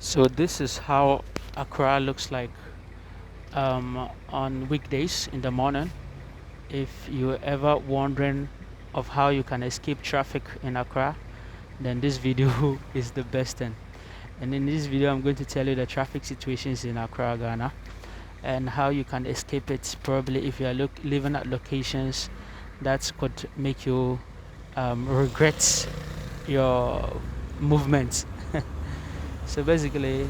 So this is how Accra looks like on weekdays in the morning. If you're ever wondering of how you can escape traffic in Accra, then this video is the best thing. And in this video, I'm going to tell you the traffic situations in Accra, Ghana, and how you can escape it. Probably if you are living at locations that could make you regret your movements. So basically,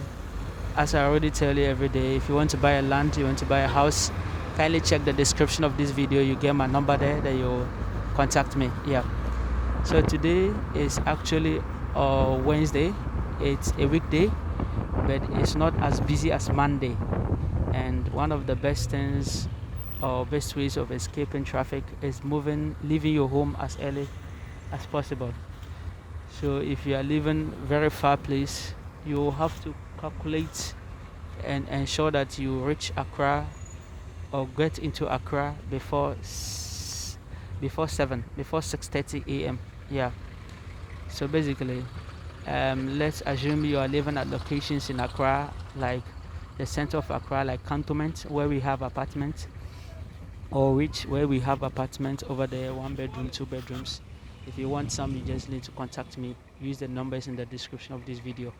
as I already tell you every day, if you want to buy a land, you want to buy a house, kindly check the description of this video. You get my number there, that you contact me. Yeah. So today is actually Wednesday. It's a weekday, but it's not as busy as Monday. And one of the best things or best ways of escaping traffic is leaving your home as early as possible. So if you are living very far place, you have to calculate and ensure that you reach Accra or get into Accra before 6:30 a.m. Yeah. So basically, let's assume you are living at locations in Accra, like the center of Accra, like Cantonment, where we have apartments, or where we have apartments over there, 1 bedroom, 2 bedrooms. If you want some, you just need to contact me. Use the numbers in the description of this video.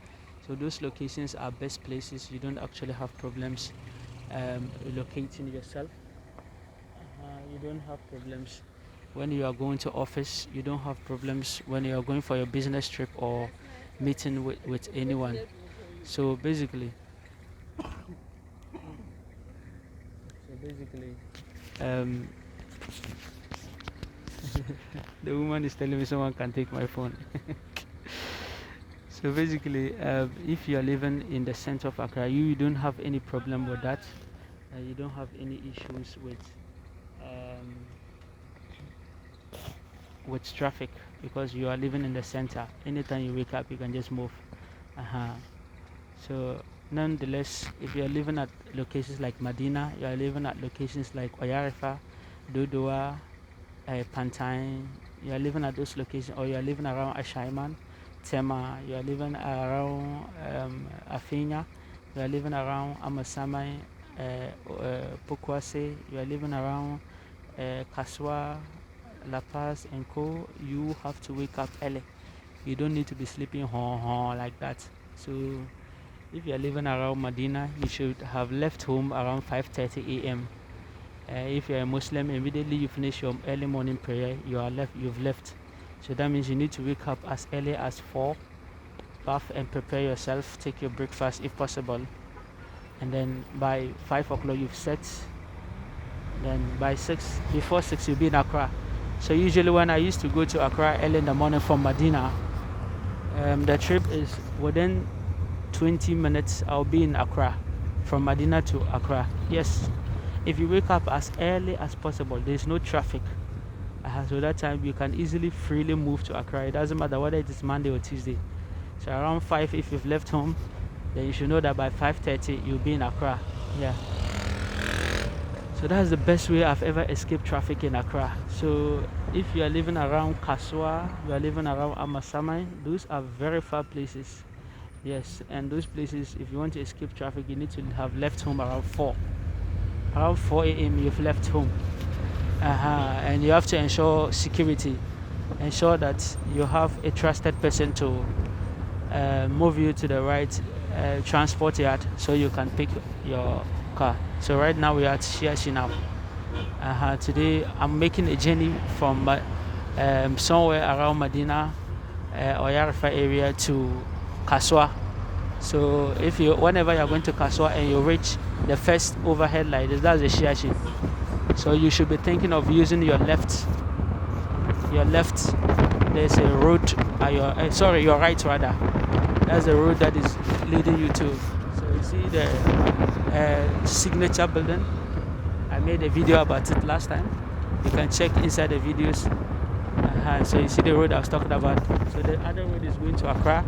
So those locations are best places. You don't actually have problems relocating yourself. You don't have problems when you are going to office. You don't have problems when you are going for your business trip or meeting with anyone. So basically, um, the woman is telling me someone can take my phone. So basically, if you are living in the center of Accra, you don't have any problem with that. You don't have any issues um, with traffic because you are living in the center. Anytime you wake up, you can just move. So nonetheless, if you are living at locations like Medina, you are living at locations like Oyarifa, DODOWA, Pantine, you are living at those locations, or you are living around Ashaiman, Tema, you are living around Afinya, you are living around Amasamai, Pokwase, you are living around Kaswa, La Paz, and Co. You have to wake up early. You don't need to be sleeping like that. So if you are living around Medina, you should have left home around 5:30 a.m. If you are a Muslim, immediately you finish your early morning prayer, you've left. So that means you need to wake up as early as 4, bath and prepare yourself, take your breakfast if possible, and then by 5 o'clock you've set. Then by 6, before 6, you'll be in Accra. So usually when I used to go to Accra early in the morning from Medina, the trip is within 20 minutes. I'll be in Accra, from Medina to Accra. Yes, if you wake up as early as possible, there's no traffic. So that time you can easily freely move to Accra. It doesn't matter whether it is Monday or Tuesday. So around 5, if you've left home, then you should know that by 5:30 you'll be in Accra. Yeah. So that's the best way I've ever escaped traffic in Accra. So if you are living around Kaswa, you are living around Amasamai, those are very far places. Yes, and those places, if you want to escape traffic, you need to have left home around 4. Around 4 a.m. you've left home. And you have to ensure security. Ensure that you have a trusted person to move you to the right transport yard so you can pick your car. So right now we are at Shiashi now. Today I'm making a journey from somewhere around Medina or Yarifa area to Kaswa. So whenever you're going to Kaswa and you reach the first overhead light, that's the Shiashi. So you should be thinking of using your left. Your left, there's a road. Your right rather. That's the road that is leading you to. So you see the signature building. I made a video about it last time. You can check inside the videos. So you see the road I was talking about. So the other road is going to Accra,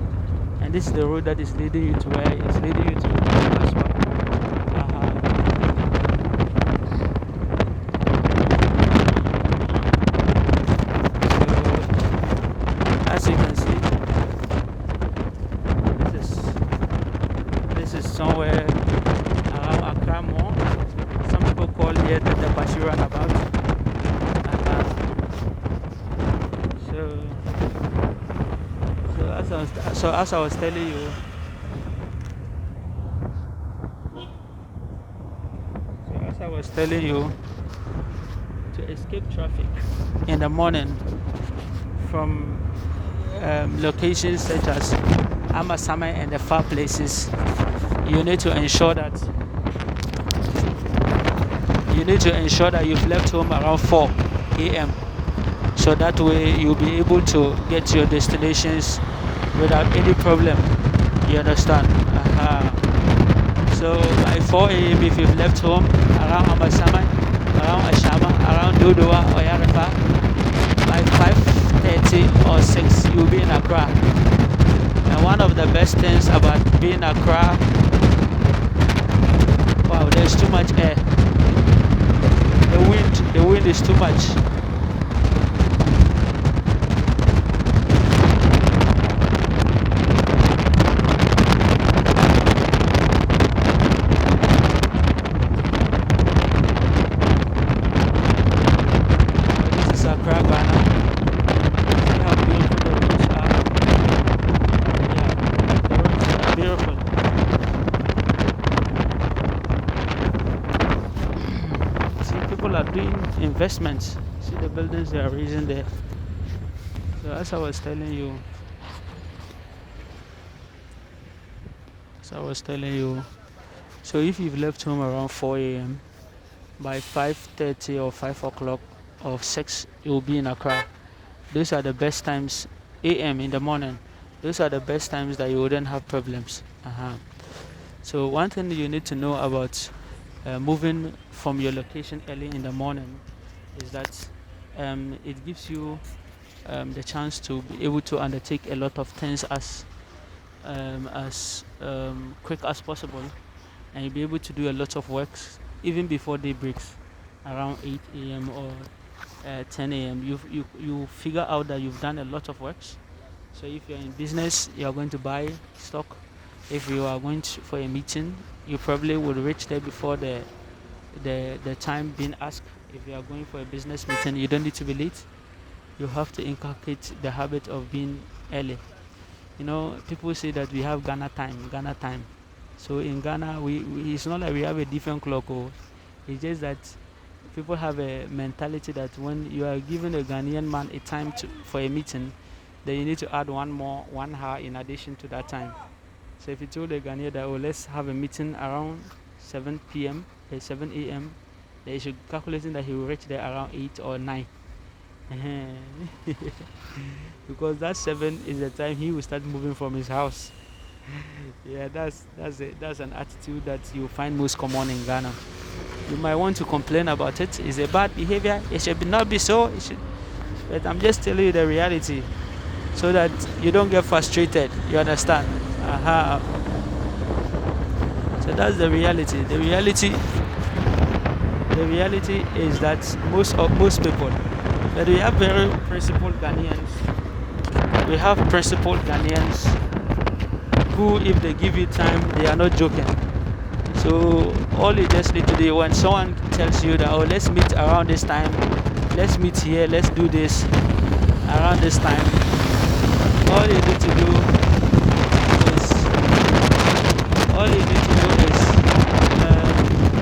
and this is the road that is leading you to where it's leading you to Kaswa. As you can see, somewhere around Accra more. Some people call here the Bashi roundabout. So as I was telling you, to escape traffic in the morning from locations such as Amasama and the far places, you need to ensure that you've left home around 4 a.m. so that way you'll be able to get to your destinations without any problem. You understand? So by 4 a.m. if you've left home around Amasama, around Ashama, around DODOWA or Yarafa, by 5:30 or 6 you'll be in Accra. And one of the best things about being in Accra, wow, there's too much air. The wind is too much. Investments. See the buildings they are raising there. So as I was telling you, so if you've left home around 4 a.m. by 5:30 or 5 o'clock or 6 you'll be in Accra. Those are the best times. A.m. in the morning, those are the best times that you wouldn't have problems. So one thing you need to know about moving from your location early in the morning is that it gives you the chance to be able to undertake a lot of things as quick as possible, and you'll be able to do a lot of works even before day breaks around 8 a.m. or 10 a.m. You figure out that you've done a lot of works. So if you're in business, you're going to buy stock. If you are going for a meeting, you probably would reach there before the time being asked. If you are going for a business meeting, you don't need to be late. You have to inculcate the habit of being early. You know, people say that we have Ghana time. So in Ghana, it's not like we have a different clock. It's just that people have a mentality that when you are giving a Ghanaian man a time for a meeting, then you need to add 1 hour in addition to that time. So if you told a Ghanaian that, let's have a meeting around 7 p.m., 7 a.m., they should calculating that he will reach there around 8 or 9. Because that 7 is the time he will start moving from his house. Yeah, that's an attitude that you find most common in Ghana. You might want to complain about it. It's a bad behavior. It should not be so. But I'm just telling you the reality so that you don't get frustrated. You understand? So that's the reality. The reality is that most people, but we have very principled Ghanaians. We have principled Ghanaians who, if they give you time, they are not joking. So all you just need to do when someone tells you that, let's meet around this time, let's meet here, let's do this around this time, all you need to do is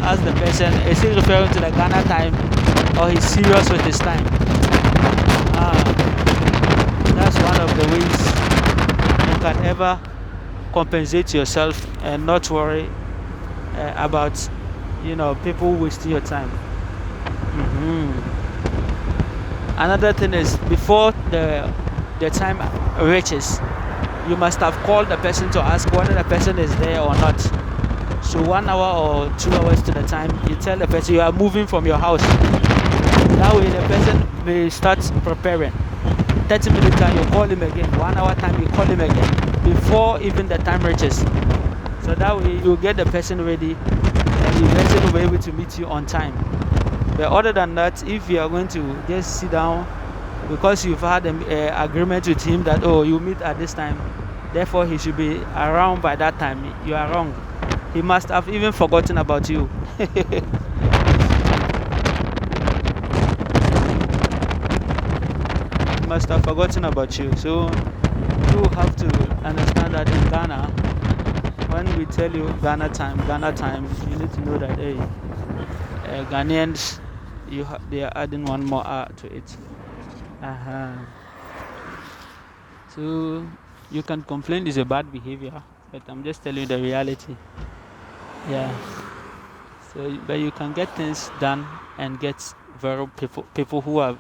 ask the person, is he referring to the Ghana time or he's serious with his time? That's one of the ways you can ever compensate yourself and not worry about people wasting your time. Another thing is, before the time reaches, you must have called the person to ask whether the person is there or not. So 1 hour or 2 hours to the time, you tell the person you are moving from your house. That way the person may start preparing. 30 minutes time you call him again, 1 hour time you call him again, before even the time reaches. So that way you get the person ready and the person will be able to meet you on time. But other than that, if you are going to just sit down because you've had an agreement with him that you meet at this time, therefore he should be around by that time, you are wrong. He must have even forgotten about you. He must have forgotten about you. So you have to understand that in Ghana, when we tell you Ghana time, you need to know that Ghanaians, they are adding 1 more hour to it. So you can complain it's a bad behavior, but I'm just telling you the reality. Yeah. So, but you can get things done and get very people who are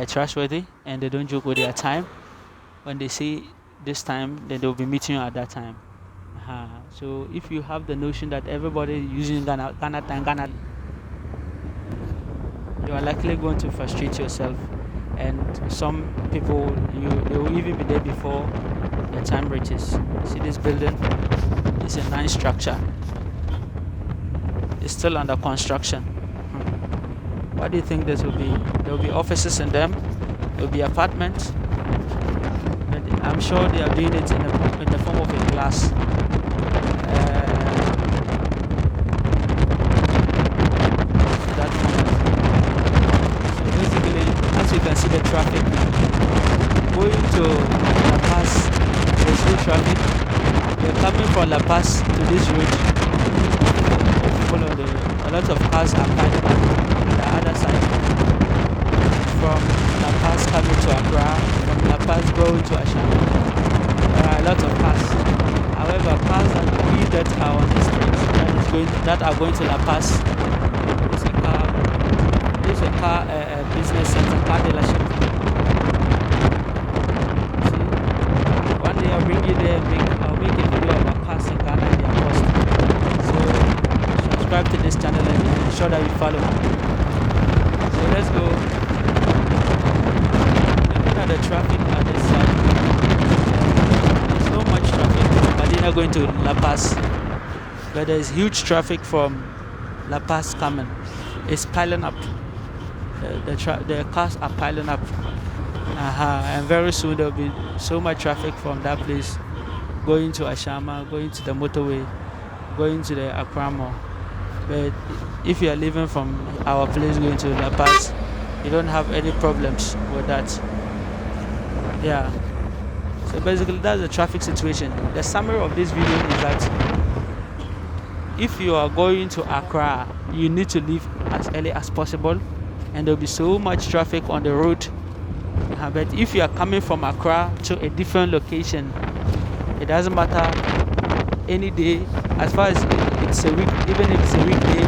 trustworthy, and they don't joke with their time. When they say this time, then they'll be meeting you at that time. So if you have the notion that everybody is using Ghana time, you are likely going to frustrate yourself, and some people they will even be there before the time reaches. See, this building is a nice structure. It's still under construction. What do you think this will be? There will be offices in them. There will be apartments. But I'm sure they are doing it in the form of a glass. That format. So basically, as you can see, the traffic going to La Paz, there's no traffic. You're coming from La Paz to this road. A lot of cars are parked on the other side. From La Paz coming to Accra, from La Paz going to Ashama. There are a lot of cars. However, cars that are on the streets that are going to La Paz. It's a car business center, car dealership. See, one day I'll bring you there and I'll make a video about cars in Ghana and their cost. Subscribe to this channel and ensure that you follow. So let's go. Looking at the traffic at this side. There's so much traffic. Medina going to La Paz, but there's huge traffic from La Paz coming. It's piling up. The cars are piling up. And very soon there will be so much traffic from that place going to Ashama, going to the motorway, going to the Accra Mall. But if you are leaving from our place going to La Paz, you don't have any problems with that. Yeah. So basically that's the traffic situation. The summary of this video is that if you are going to Accra, you need to leave as early as possible, and there will be so much traffic on the road. But if you are coming from Accra to a different location, it doesn't matter any day, as far as it's a week, even if it's a weekday,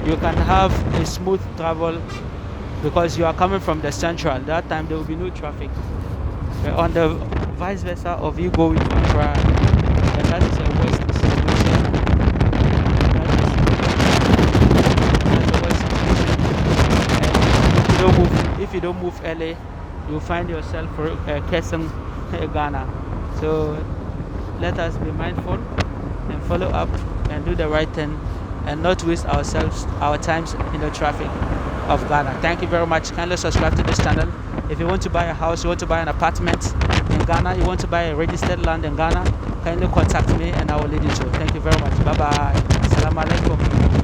you can have a smooth travel because you are coming from the central. That time there will be no traffic. But on the vice versa of you going to Accra, and that is a worst situation. That's a worst situation. And if you don't move early, you'll find yourself cursing Ghana. So let us be mindful and follow up and do the right thing and not waste our times in the traffic of Ghana. Thank you very much. Kindly subscribe to this channel. If you want to buy a house, you want to buy an apartment in Ghana, you want to buy a registered land in Ghana, kindly contact me and I will lead you to. Thank you very much. Bye bye. Assalamu alaikum.